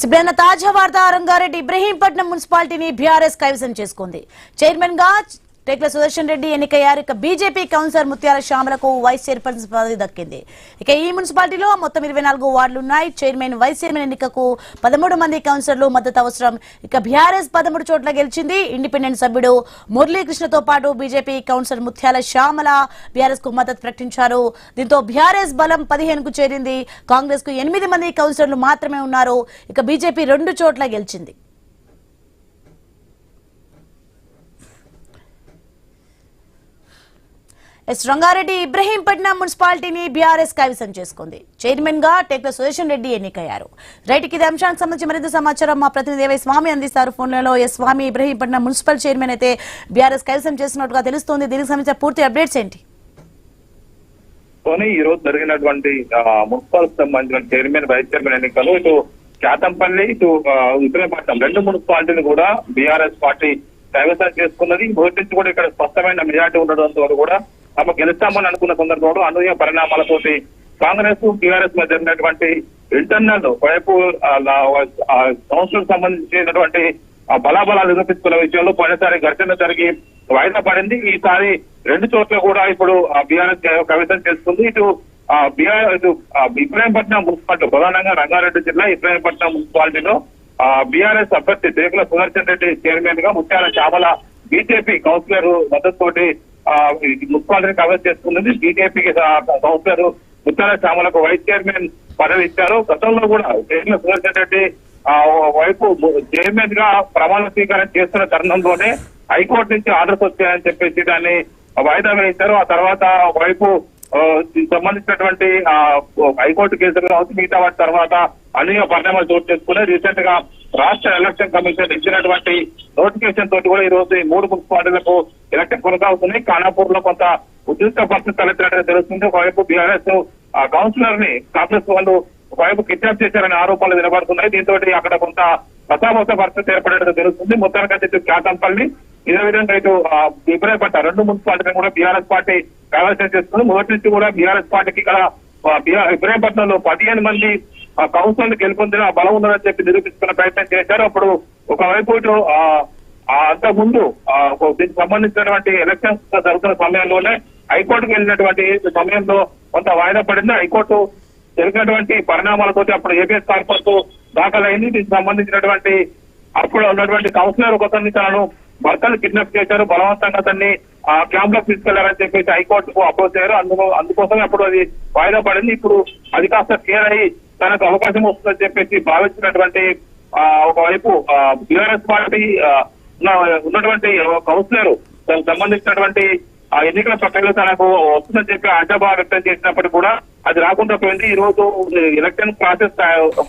సిబ్బంది తాజా వార్త రంగారెడ్డి ఇబ్రహీంపట్నం మున్సిపాలిటీని బీఆర్ఎస్ కైవసం చేసుకుంది. చైర్మన్ గా టేక్ల సుదర్శన్ రెడ్డి ఎన్నికయ్యారు. ఇక బీజేపీ కౌన్సిలర్ ముత్యాల శ్యామలకు వైస్ చైర్పర్సన్ పదవి దక్కింది. ఇక ఈ మున్సిపాలిటీలో మొత్తం 24 వార్డులు ఉన్నాయి. చైర్మన్ వైస్ చైర్మన్ ఎన్నికకు 13 మంది కౌన్సిలర్లు మద్దతు అవసరం. ఇక బీఆర్ఎస్ 13 చోట్ల గెలిచింది. ఇండిపెండెంట్ సభ్యుడు మురళీకృష్ణతో పాటు బీజేపీ కౌన్సిలర్ ముత్యాల శ్యామల బీఆర్ఎస్ కు మద్దతు ప్రకటించారు. దీంతో బీఆర్ఎస్ బలం 15కు చేరింది. కాంగ్రెస్ కు 8 మంది కౌన్సిలర్లు మాత్రమే ఉన్నారు. ఇక బీజేపీ 2 చోట్ల గెలిచింది. రంగారెడ్డి ఇబ్రహీంపట్నం మున్సిపాలిటీని బీఆర్ఎస్ కైవసం చేసుకుంది. చైర్మన్ గా టేక్ల సుదర్శన్ రెడ్డి ఎన్నికయ్యారు. రైట్ ఇదే అంశానికి సంబంధించి మరింత సమాచారం మా ప్రతినిధి వై స్వామి అందిస్తారు ఫోన్లలో. స్వామి, ఇబ్రహీంపట్నం మున్సిపల్ చైర్మన్ అయితే బీఆర్ఎస్ కైవసం చేసినట్టుగా తెలుస్తోంది. దీనికి సంబంధించిన పూర్తి అప్డేట్స్ ఏంటి? ఈ రోజు జరిగినటువంటి మున్సిపల్ సంబంధించిన చైర్మన్ వైస్ చైర్మన్ ఎన్నికలు ఇటు కేతంపల్లి ఇటు ఇబ్రహీంపట్నం 2 మున్సిపాలిటీలు కూడా బీఆర్ఎస్ పార్టీ కైవసం చేసుకున్నది. మొదటి నుంచి కూడా ఇక్కడ స్పష్టమైన మెజార్టీ ఉండడంతో కూడా తమ గెలుస్తామని అనుకున్న సందర్భంలో అనూహ్య పరిణామాలతోటి కాంగ్రెస్ బీఆర్ఎస్ మధ్య జరిగినటువంటి ఇంటర్నల్ వైపు కౌన్సిల్ సంబంధించినటువంటి బలాబలాలు నిరూపించుకున్న విషయంలో పోయినసారి ఘర్షణ జరిగి వాయిదా పడింది. ఈసారి 2 చోట్ల కూడా ఇప్పుడు బీఆర్ఎస్ కవితం చేసుకుంది. ఇటు ఇబ్రహీంపట్నం మున్సిపాలిటీ ప్రధానంగా రంగారెడ్డి జిల్లా ఇబ్రహీంపట్నం మున్సిపాలిటీలో బీఆర్ఎస్ అభ్యర్థి టేక్ల సుదర్శన్ రెడ్డి చైర్మన్ గా ముత్యాల శ్యామల బీజేపీ కౌన్సిలర్ మద్దతుతోటి మున్సిపాలిటీని కవర్ చేసుకున్నది. బీజేపీ కౌన్సిలర్ ముత్యాల శ్యామలకు వైస్ చైర్మన్ పదవి ఇచ్చారు. గతంలో కూడా టేక్ల సుదర్శన్ రెడ్డి వైపు చైర్మన్ గా ప్రమాణ స్వీకారం చేస్తున్న తరుణంలోనే హైకోర్టు నుంచి ఆర్డర్స్ వచ్చాయని చెప్పేసి దాన్ని వాయిదా వేయించారు. ఆ తర్వాత వైపు సంబంధించినటువంటి హైకోర్టు కేసులు కావచ్చు మిగతా వాటి తర్వాత అనేక పరిణామాలు చోటు చేసుకుని రీసెంట్ గా రాష్ట్ర ఎలక్షన్ కమిషన్ ఇచ్చినటువంటి నోటిఫికేషన్ తోటి కూడా ఈ రోజు 3 మున్సిపాలిటీలకు ఎలక్షన్ కొనసాగుతున్నాయి. ఖానాపూర్ లో కొంత ఉద్రిక్త పరిస్థితి తలెత్తినట్టుగా తెలుస్తుంది. ఒకవైపు బీఆర్ఎస్ కౌన్సిలర్ ని కాంగ్రెస్ వాళ్ళు ఒకవైపు కిడ్నాప్ చేశారనే ఆరోపణలు వినబడుతున్నాయి. దీంతో అక్కడ కొంత రసాబోస పరిస్థితి ఏర్పడేట్టుగా తెలుస్తుంది. మొత్తానికైతే ఇటు కేతంపల్లి ఇదే విధంగా ఇటు ఇబ్రహీంపట్నం 2 మున్సిపాలిటీలను కూడా బీఆర్ఎస్ పార్టీ కైవసం చేసుకుంది. మొదటి నుంచి కూడా బీఆర్ఎస్ పార్టీకి ఇక్కడ ఇబ్రహీంపట్నంలో 15 మంది కౌన్సిలర్లు గెలుపొందిన బలం ఉందని చెప్పి నిరూపించుకున్న ప్రయత్నం చేశారు. అప్పుడు ఒకవైపు ఇటు అంతకుముందు దీనికి సంబంధించినటువంటి ఎలక్షన్స్ జరుగుతున్న సమయంలోనే హైకోర్టుకు వెళ్ళినటువంటి సమయంలో కొంత వాయిదా పడింది. హైకోర్టు జరిగినటువంటి పరిణామాలతోటి అప్పుడు ఏపీఎస్ కార్పొరేట్ దాఖలైంది. దీనికి సంబంధించినటువంటి అప్పుడు ఉన్నటువంటి కౌన్సిలర్ ఒకరిని తనను భర్తలు కిడ్నాప్ చేశారు, బలవంతంగా అతన్ని క్యాంప్ లో తీసుకెళ్లారని చెప్పేసి హైకోర్టుకు అప్రోచ్ అయ్యారు. అందుకోసం అప్పుడు అది వాయిదా పడింది. ఇప్పుడు అది కాస్త క్లియర్ అయ్యి తనకు అవకాశం వస్తుందని చెప్పేసి భావించినటువంటి ఒకవైపు బీఆర్ఎస్ పార్టీ ఉన్నటువంటి కౌన్సిలర్ దానికి సంబంధించినటువంటి ఎన్నికల ప్రక్రియలో తనకు వస్తుందని చెప్పి ఆశాభావం వ్యక్తం చేసినప్పటికీ కూడా అది రాకుండా పోయింది. ఈ రోజు ఎలక్షన్ ప్రాసెస్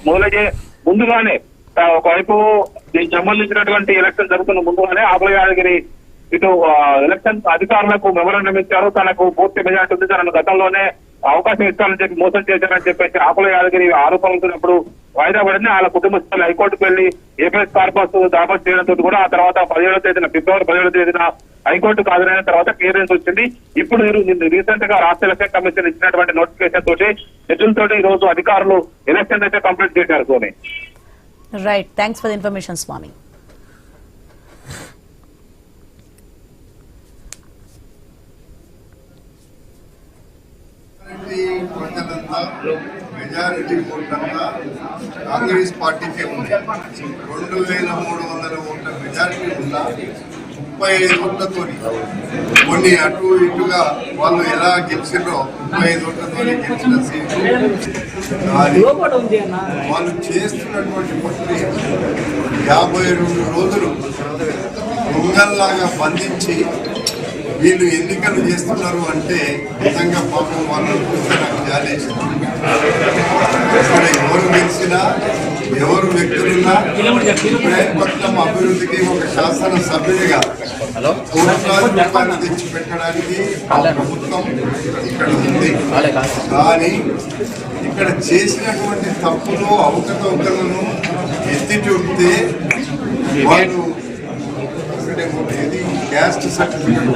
మొదలయ్యే ముందుగానే ఒకవైపు దీనికి సంబంధించినటువంటి ఎలక్షన్ జరుగుతున్న ముందుగానే ఆభయాగిరి ఇటు ఎలక్షన్ అధికారులకు మెమోరాండం ఇచ్చారు. తనకు పూర్తి మెజార్టీ ఉంది, తనను గతంలోనే అవకాశం ఇస్తారని చెప్పి మోసం చేశారని చెప్పేసి ఆకుల యాదగిరి ఆరోపణలున్నప్పుడు వాయిదా పడింది. వాళ్ళ కుటుంబ సభ్యులు హైకోర్టుకు వెళ్లి ఏపీఎస్ కార్పస్ దాఖలు చేయడంతో కూడా ఆ తర్వాత 17వ తేదీన ఫిబ్రవరి 17వ తేదీన హైకోర్టుకు హాజరైన తర్వాత క్లియరెన్స్ వచ్చింది. ఇప్పుడు రీసెంట్ గా రాష్ట్ర ఎలక్షన్ కమిషన్ ఇచ్చినటువంటి నోటిఫికేషన్ తోటి నిధులతోటి ఈ రోజు అధికారులు ఎలక్షన్ అయితే కంప్లీట్ చేశారు. Soni right, thanks for the information స్వామి. మెజారిటీ ఓట్లంతా కాంగ్రెస్ పార్టీకే ఉంది. 2300 ఓట్ల మెజారిటీ ఉన్న 35 ఓట్లతో కొన్ని అటు ఇటుగా వాళ్ళు ఎలా గెలిచిందో 35 ఓట్లతో గెలిచిన సీట్లు వాళ్ళు చేస్తున్నటువంటి ప్రక్రియ 52 రోజులు దొంగల్లాగా బంధించి వీళ్ళు ఎన్నికలు చేస్తున్నారు అంటే నిజంగా పాపం వాళ్ళు చూస్తే నాకు జాలేసింది. ఇక్కడ ఎవరు గెలిచినా ఎవరు వ్యక్తులున్నా ఇబ్రహీంపట్నం అభివృద్ధికి ఒక శాసన సభ్యుడిగా కోట్లాది రూపాయలు తెచ్చి పెట్టడానికి ప్రభుత్వం ఇక్కడ ఉంది. కానీ ఇక్కడ చేసినటువంటి తప్పులు అవకతవకలను ఎత్తి చూపితే వాళ్ళు క్యాస్ట్ సర్టిఫికేట్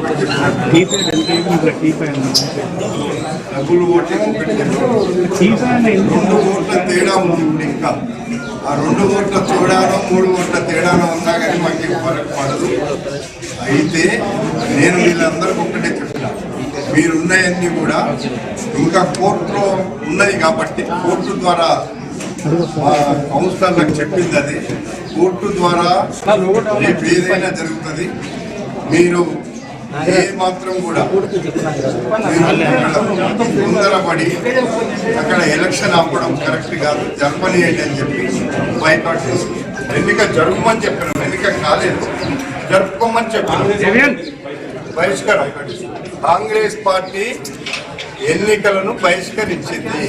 డబుల్ ఓటింగ్ 2 ఓట్ల తేడా ఉంది. ఇంకా ఆ 2 ఓట్ల తోడానో 3 ఓట్ల తేడానో ఉన్నా కానీ మాకు ఫరక్ పడదు. అయితే నేను వీళ్ళందరికీ ఒక్కటే చెప్తున్నా, మీరున్నాయన్నీ కూడా ఇంకా కోర్టులో ఉన్నది కాబట్టి కోర్టు ద్వారా కౌన్సిలర్లకు చెప్పింది అది కోర్టు ద్వారా రేపు ఏదైనా జరుగుతుంది. మీరు ఏ మాత్రం కూడా ముందరపడి అక్కడ ఎలక్షన్ ఆపడం కరెక్ట్ కాదు, జరపనియండి అని చెప్పి బైకాట్ చేసి ఎన్నిక జరపమని చెప్పినాం. ఎన్నిక కాలేదు, జరుపుకోమని చెప్పినాం. బహిష్కరం. కాంగ్రెస్ పార్టీ ఎన్నికలను బహిష్కరించింది.